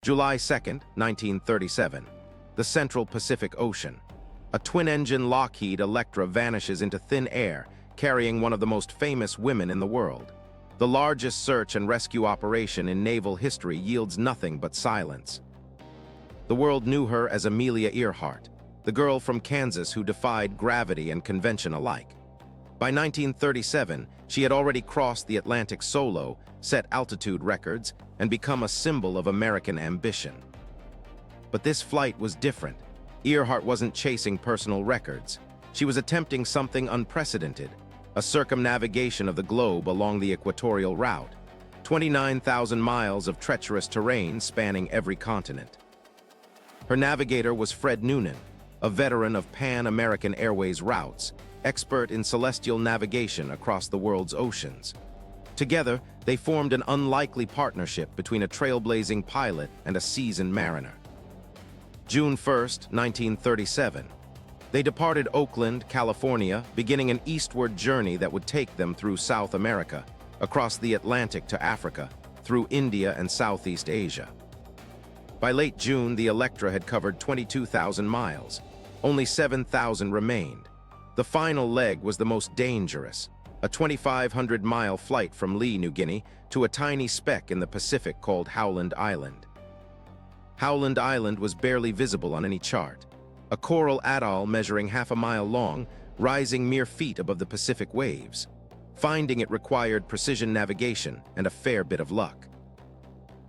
July 2, 1937. The Central Pacific Ocean. A twin-engine Lockheed Electra vanishes into thin air, carrying one of the most famous women in the world. The largest search and rescue operation in naval history yields nothing but silence. The world knew her as Amelia Earhart, the girl from Kansas who defied gravity and convention alike. By 1937, she had already crossed the Atlantic solo, set altitude records, and become a symbol of American ambition. But this flight was different. Earhart wasn't chasing personal records. She was attempting something unprecedented, a circumnavigation of the globe along the equatorial route, 29,000 miles of treacherous terrain spanning every continent. Her navigator was Fred Noonan, a veteran of Pan-American Airways routes, expert in celestial navigation across the world's oceans. Together, they formed an unlikely partnership between a trailblazing pilot and a seasoned mariner. June 1, 1937. They departed Oakland, California, beginning an eastward journey that would take them through South America, across the Atlantic to Africa, through India and Southeast Asia. By late June, the Electra had covered 22,000 miles. Only 7,000 remained. The final leg was the most dangerous, a 2,500-mile flight from Lee, New Guinea, to a tiny speck in the Pacific called Howland Island. Howland Island was barely visible on any chart, a coral atoll measuring half a mile long, rising mere feet above the Pacific waves. Finding it required precision navigation and a fair bit of luck.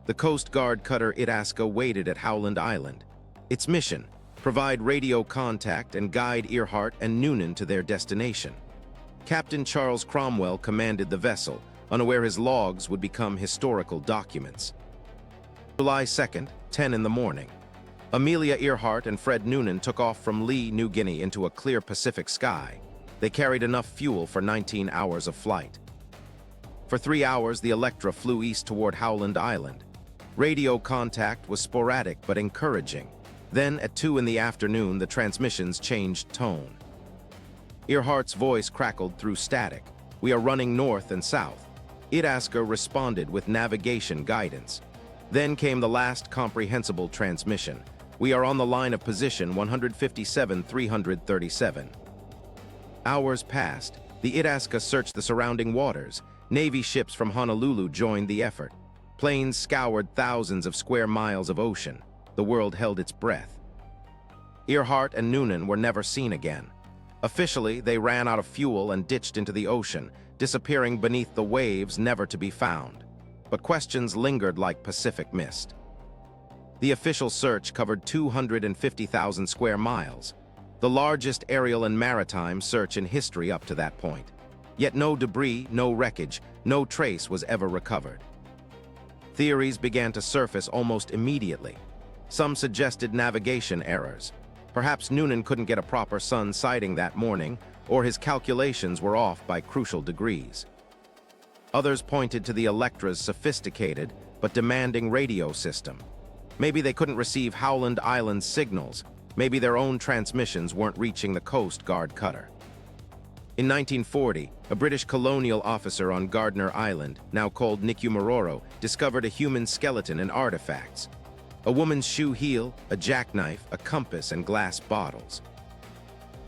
The Coast Guard cutter Itasca waited at Howland Island. Its mission: provide radio contact and guide Earhart and Noonan to their destination. Captain Charles Cromwell commanded the vessel, unaware his logs would become historical documents. July 2, 10 in the morning. Amelia Earhart and Fred Noonan took off from Lee, New Guinea into a clear Pacific sky. They carried enough fuel for 19 hours of flight. For 3 hours, the Electra flew east toward Howland Island. Radio contact was sporadic but encouraging. Then, at 2 in the afternoon, the transmissions changed tone. Earhart's voice crackled through static. "We are running north and south." Itasca responded with navigation guidance. Then came the last comprehensible transmission. "We are on the line of position 157-337. Hours passed. The Itasca searched the surrounding waters. Navy ships from Honolulu joined the effort. Planes scoured thousands of square miles of ocean. The world held its breath. Earhart and Noonan were never seen again. Officially, they ran out of fuel and ditched into the ocean, disappearing beneath the waves, never to be found. But questions lingered like Pacific mist. The official search covered 250,000 square miles, the largest aerial and maritime search in history up to that point. Yet no debris, no wreckage, no trace was ever recovered. Theories began to surface almost immediately. Some suggested navigation errors. Perhaps Noonan couldn't get a proper sun sighting that morning, or his calculations were off by crucial degrees. Others pointed to the Electra's sophisticated but demanding radio system. Maybe they couldn't receive Howland Island's signals. Maybe their own transmissions weren't reaching the Coast Guard cutter. In 1940, a British colonial officer on Gardner Island, now called Nikumaroro, discovered a human skeleton and artifacts. A woman's shoe heel, a jackknife, a compass, and glass bottles.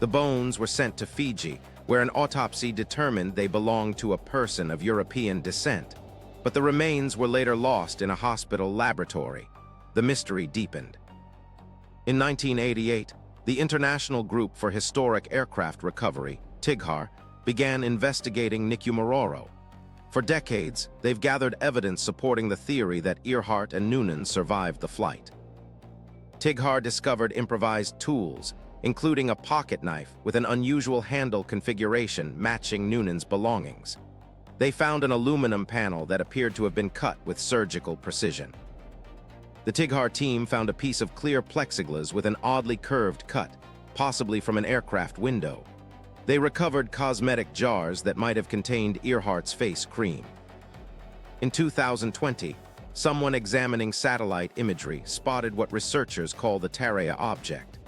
The bones were sent to Fiji, where an autopsy determined they belonged to a person of European descent. But the remains were later lost in a hospital laboratory. The mystery deepened. In 1988, the International Group for Historic Aircraft Recovery, TIGHAR, began investigating Nikumaroro. For decades, they've gathered evidence supporting the theory that Earhart and Noonan survived the flight. TIGHAR discovered improvised tools, including a pocket knife with an unusual handle configuration matching Noonan's belongings. They found an aluminum panel that appeared to have been cut with surgical precision. The TIGHAR team found a piece of clear plexiglas with an oddly curved cut, possibly from an aircraft window. They recovered cosmetic jars that might have contained Earhart's face cream. In 2020, someone examining satellite imagery spotted what researchers call the Taraia Object,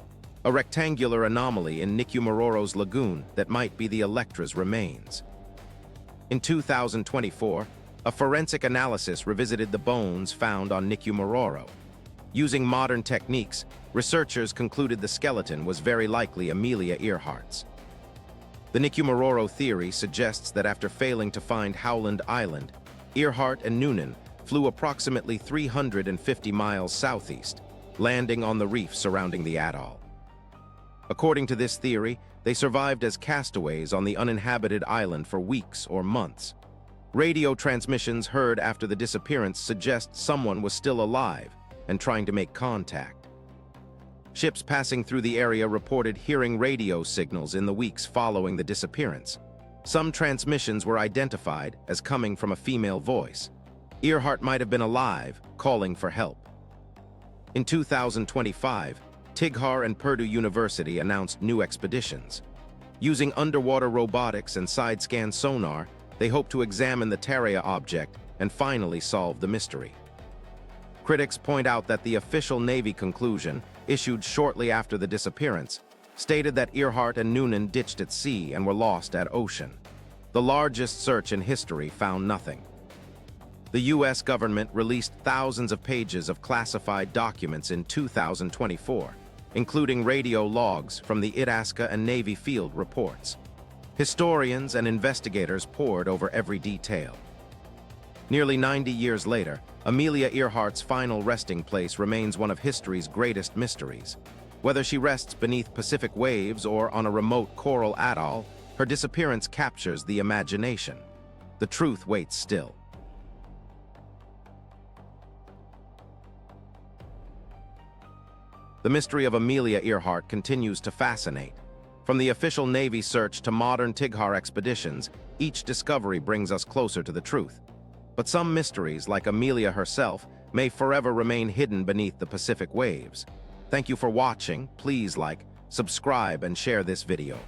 a rectangular anomaly in Nikumaroro's lagoon that might be the Electra's remains. In 2024, a forensic analysis revisited the bones found on Nikumaroro. Using modern techniques, researchers concluded the skeleton was very likely Amelia Earhart's. The Nikumaroro theory suggests that after failing to find Howland Island, Earhart and Noonan flew approximately 350 miles southeast, landing on the reef surrounding the atoll. According to this theory, they survived as castaways on the uninhabited island for weeks or months. Radio transmissions heard after the disappearance suggest someone was still alive and trying to make contact. Ships passing through the area reported hearing radio signals in the weeks following the disappearance. Some transmissions were identified as coming from a female voice. Earhart might have been alive, calling for help. In 2025, TIGHAR and Purdue University announced new expeditions. Using underwater robotics and side-scan sonar, they hope to examine the Taraia Object and finally solve the mystery. Critics point out that the official Navy conclusion, issued shortly after the disappearance, stated that Earhart and Noonan ditched at sea and were lost at ocean. The largest search in history found nothing. The U.S. government released thousands of pages of classified documents in 2024, including radio logs from the Itasca and Navy field reports. Historians and investigators pored over every detail. Nearly 90 years later, Amelia Earhart's final resting place remains one of history's greatest mysteries. Whether she rests beneath Pacific waves or on a remote coral atoll, her disappearance captures the imagination. The truth waits still. The mystery of Amelia Earhart continues to fascinate. From the official Navy search to modern TIGHAR expeditions, each discovery brings us closer to the truth. But some mysteries, like Amelia herself, may forever remain hidden beneath the Pacific waves. Thank you for watching. Please like, subscribe, and share this video.